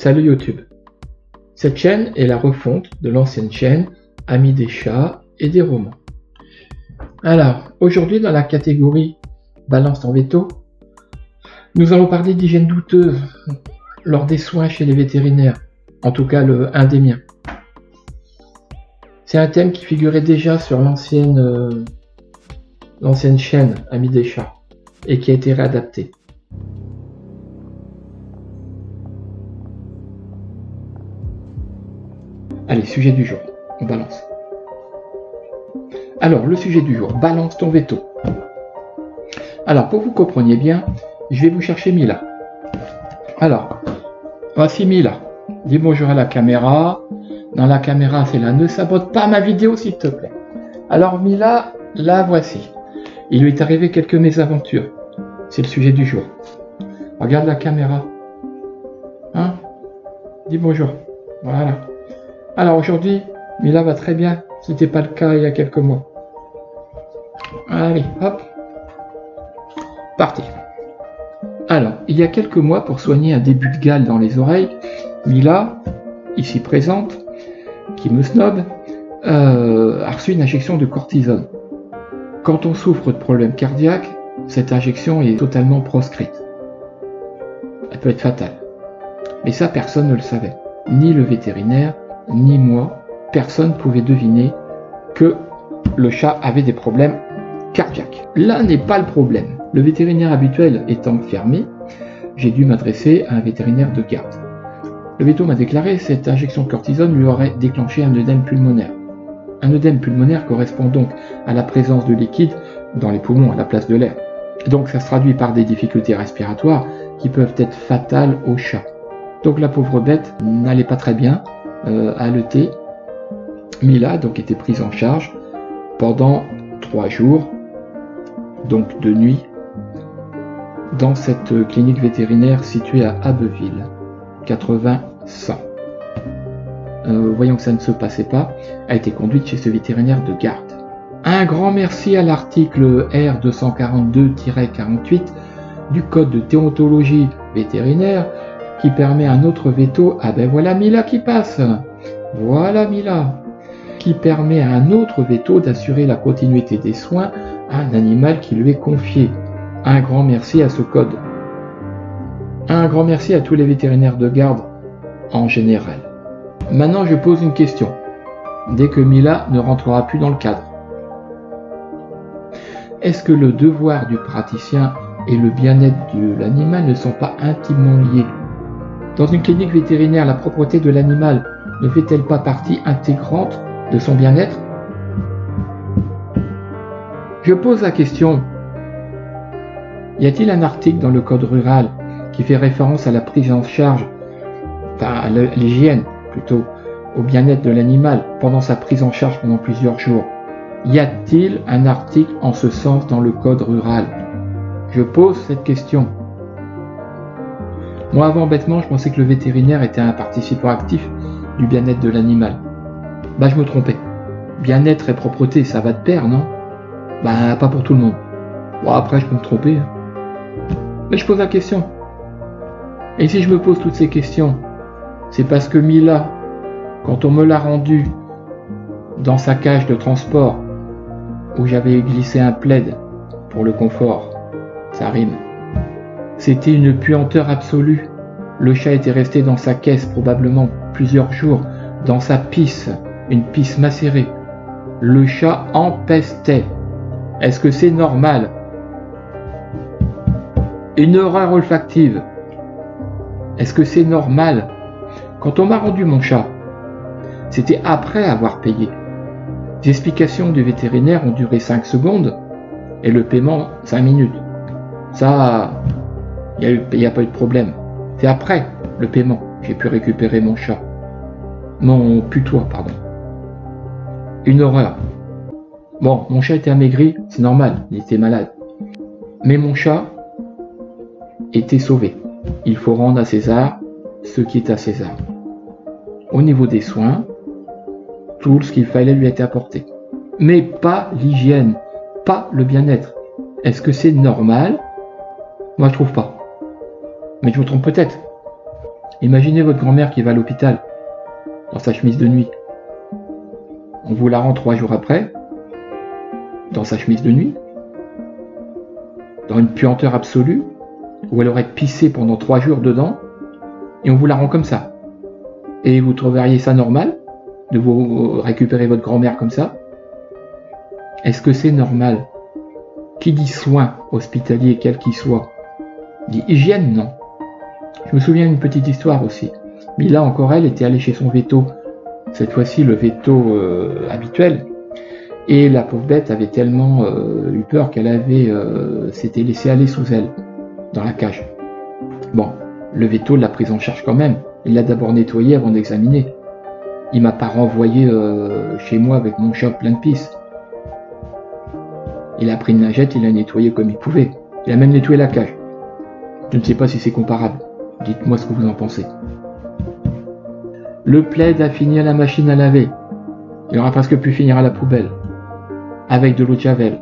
Salut YouTube. Cette chaîne est la refonte de l'ancienne chaîne Amis des chats et des romans. Alors, aujourd'hui dans la catégorie Balance ton veto, nous allons parler d'hygiène douteuse lors des soins chez les vétérinaires, en tout cas un des miens. C'est un thème qui figurait déjà sur l'ancienne chaîne Amis des chats et qui a été réadapté. Allez, sujet du jour, on balance. Alors, le sujet du jour, balance ton veto. Alors, pour que vous compreniez bien, je vais vous chercher Mila. Alors, voici Mila. Dis bonjour à la caméra. Dans la caméra, c'est là. Ne sabote pas ma vidéo, s'il te plaît. Alors, Mila, la voici. Il lui est arrivé quelques mésaventures. C'est le sujet du jour. Regarde la caméra. Hein? Dis bonjour. Voilà. Alors aujourd'hui, Mila va très bien, ce n'était pas le cas il y a quelques mois. Allez, hop, parti. Alors, il y a quelques mois, pour soigner un début de gale dans les oreilles, Mila, ici présente, qui me snobe, a reçu une injection de cortisone. Quand on souffre de problèmes cardiaques, cette injection est totalement proscrite. Elle peut être fatale. Mais ça, personne ne le savait. Ni le vétérinaire, ni moi, personne ne pouvait deviner que le chat avait des problèmes cardiaques. Là n'est pas le problème. Le vétérinaire habituel étant fermé, j'ai dû m'adresser à un vétérinaire de garde. Le véto m'a déclaré que cette injection de cortisone lui aurait déclenché un œdème pulmonaire. Un œdème pulmonaire correspond donc à la présence de liquide dans les poumons à la place de l'air. Donc ça se traduit par des difficultés respiratoires qui peuvent être fatales au chat. Donc la pauvre bête n'allait pas très bien. Halleté. Mila donc était prise en charge pendant 3 jours, donc de nuit, dans cette clinique vétérinaire située à Abbeville, 80-100. Voyant que ça ne se passait pas, a été conduite chez ce vétérinaire de garde. Un grand merci à l'article R242-48 du code de déontologie vétérinaire qui permet un autre veto. Ah ben voilà Mila qui passe. Voilà Mila. Qui permet à un autre veto d'assurer la continuité des soins à un animal qui lui est confié. Un grand merci à ce code. Un grand merci à tous les vétérinaires de garde en général. Maintenant je pose une question. Dès que Mila ne rentrera plus dans le cadre, est-ce que le devoir du praticien et le bien-être de l'animal ne sont pas intimement liés? Dans une clinique vétérinaire, la propreté de l'animal ne fait-elle pas partie intégrante de son bien-être? Je pose la question. Y a-t-il un article dans le code rural qui fait référence à la prise en charge, enfin à l'hygiène plutôt, au bien-être de l'animal pendant sa prise en charge pendant plusieurs jours? Y a-t-il un article en ce sens dans le code rural? Je pose cette question. Moi avant bêtement je pensais que le vétérinaire était un participant actif du bien-être de l'animal. Bah je me trompais. Bien-être et propreté ça va de pair, non? Bah pas pour tout le monde. Bon après je peux me tromper. Mais je pose la question. Et si je me pose toutes ces questions, c'est parce que Mila, quand on me l'a rendue dans sa cage de transport, où j'avais glissé un plaid pour le confort, ça rime. C'était une puanteur absolue. Le chat était resté dans sa caisse probablement plusieurs jours, dans sa pisse, une pisse macérée. Le chat empestait. Est-ce que c'est normal? Une horreur olfactive. Est-ce que c'est normal? Quand on m'a rendu mon chat, c'était après avoir payé. Les explications du vétérinaire ont duré 5 secondes et le paiement 5 minutes. Ça... il n'y a pas eu de problème. C'est après le paiement j'ai pu récupérer mon chat. Mon putois, pardon. Une horreur. Bon, mon chat était amaigri, c'est normal, il était malade. Mais mon chat était sauvé. Il faut rendre à César ce qui est à César. Au niveau des soins, tout ce qu'il fallait lui a été apporté. Mais pas l'hygiène, pas le bien-être. Est-ce que c'est normal? Moi je trouve pas. Mais je me trompe peut-être. Imaginez votre grand-mère qui va à l'hôpital, dans sa chemise de nuit. On vous la rend 3 jours après, dans sa chemise de nuit, dans une puanteur absolue, où elle aurait pissé pendant 3 jours dedans, et on vous la rend comme ça. Et vous trouveriez ça normal, de vous récupérer votre grand-mère comme ça? Est-ce que c'est normal? Qui dit soin hospitalier, quel qu'il soit, dit hygiène, non? Je me souviens d'une petite histoire aussi. Mila, encore elle, était allée chez son veto, cette fois-ci le veto habituel, et la pauvre bête avait tellement eu peur qu'elle avait s'était laissée aller sous elle, dans la cage. Bon, le veto l'a prise en charge quand même, il l'a d'abord nettoyé avant d'examiner. Il m'a pas renvoyé chez moi avec mon chat plein de pisse. Il a pris une lingette, il l'a nettoyé comme il pouvait. Il a même nettoyé la cage. Je ne sais pas si c'est comparable. Dites-moi ce que vous en pensez. Le plaid a fini à la machine à laver. Il aura presque pu finir à la poubelle. Avec de l'eau de javel.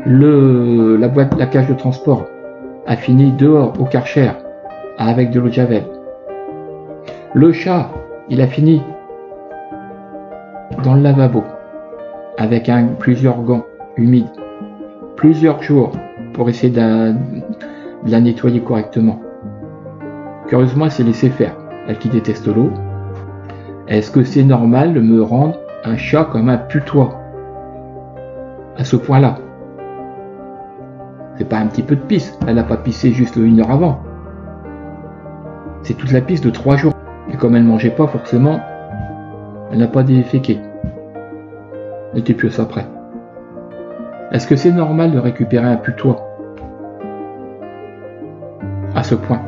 La cage de transport a fini dehors au Karcher. Avec de l'eau de javel. Le chat, il a fini dans le lavabo. Avec plusieurs gants humides. Plusieurs jours pour essayer de la nettoyer correctement. Curieusement, elle s'est laissée faire. Elle qui déteste l'eau. Est-ce que c'est normal de me rendre un chat comme un putois? À ce point-là. C'est pas un petit peu de pisse. Elle n'a pas pissé juste 1 heure avant. C'est toute la pisse de 3 jours. Et comme elle ne mangeait pas forcément, elle n'a pas déféqué. Elle n'était plus à ça près. Est-ce que c'est normal de récupérer un putois? À ce point.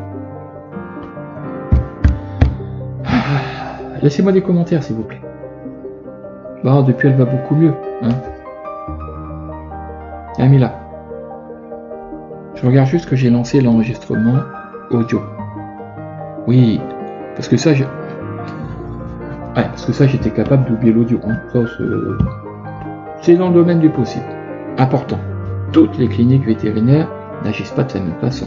Laissez-moi des commentaires s'il vous plaît. Bon, depuis elle va beaucoup mieux. Hein, Mila. Je regarde juste que j'ai lancé l'enregistrement audio. Oui, parce que ça, j'étais capable d'oublier l'audio. Hein. Ça, c'est dans le domaine du possible. Important. Toutes les cliniques vétérinaires n'agissent pas de la même façon.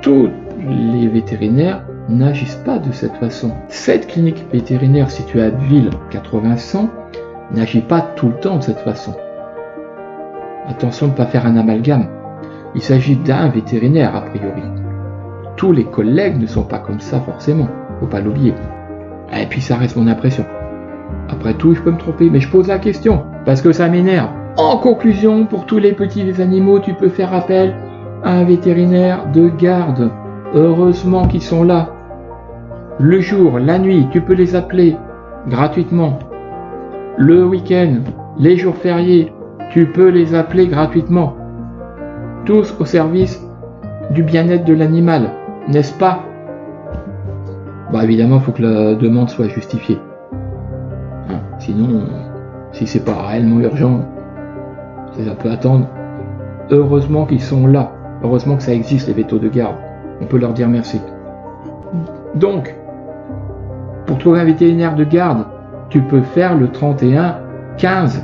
Tous les vétérinaires n'agissent pas de cette façon. Cette clinique vétérinaire située à Abbeville, 80-100, n'agit pas tout le temps de cette façon. Attention de ne pas faire un amalgame. Il s'agit d'un vétérinaire a priori. Tous les collègues ne sont pas comme ça forcément, faut pas l'oublier. Et puis ça reste mon impression. Après tout, je peux me tromper, mais je pose la question, parce que ça m'énerve. En conclusion, pour tous les petits animaux, tu peux faire appel à un vétérinaire de garde. Heureusement qu'ils sont là. Le jour, la nuit, tu peux les appeler gratuitement. Le week-end, les jours fériés, tu peux les appeler gratuitement. Tous au service du bien-être de l'animal, n'est-ce pas? Bah évidemment, il faut que la demande soit justifiée. Hein, sinon, si c'est pas réellement urgent, ça peut attendre. Heureusement qu'ils sont là. Heureusement que ça existe, les vétos de garde. On peut leur dire merci. Donc, pour trouver un vétérinaire de garde, tu peux faire le 31-15.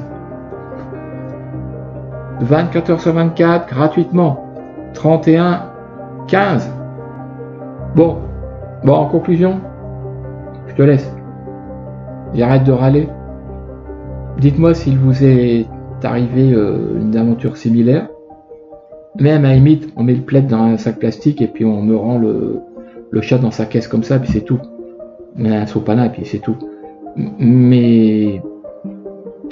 24 heures sur 24, gratuitement. 31-15. Bon, en conclusion, je te laisse. J'arrête de râler. Dites-moi s'il vous est arrivé une aventure similaire. Même à la limite, on met le plaid dans un sac plastique et puis on me rend le chat dans sa caisse comme ça, puis c'est tout. Mais un sopalin et puis c'est tout. Mais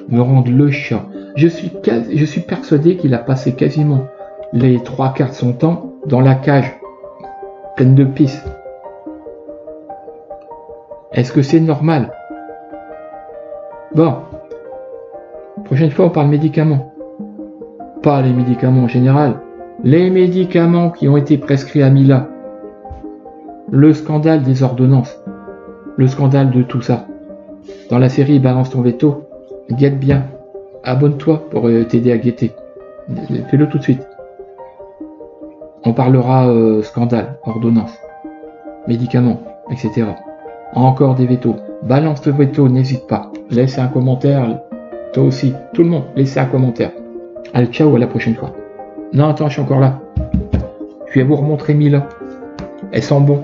me rendre le chat. Je suis persuadé qu'il a passé quasiment les 3/4 de son temps dans la cage, pleine de pisse. Est-ce que c'est normal? Bon. Prochaine fois, on parle médicaments. Pas les médicaments en général. Les médicaments qui ont été prescrits à Mila. Le scandale des ordonnances. Le scandale de tout ça. Dans la série Balance ton veto, guette bien. Abonne-toi pour t'aider à guetter. Fais-le tout de suite. On parlera scandale, ordonnance, médicaments, etc. Encore des vétos. Balance ton veto, n'hésite pas. Laisse un commentaire. Toi aussi, tout le monde, laissez un commentaire. Allez, ciao, à la prochaine fois. Non, attends, je suis encore là. Je vais vous remontrer Mila. Elle sent bon.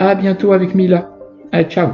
À bientôt avec Mila. Allez, ciao.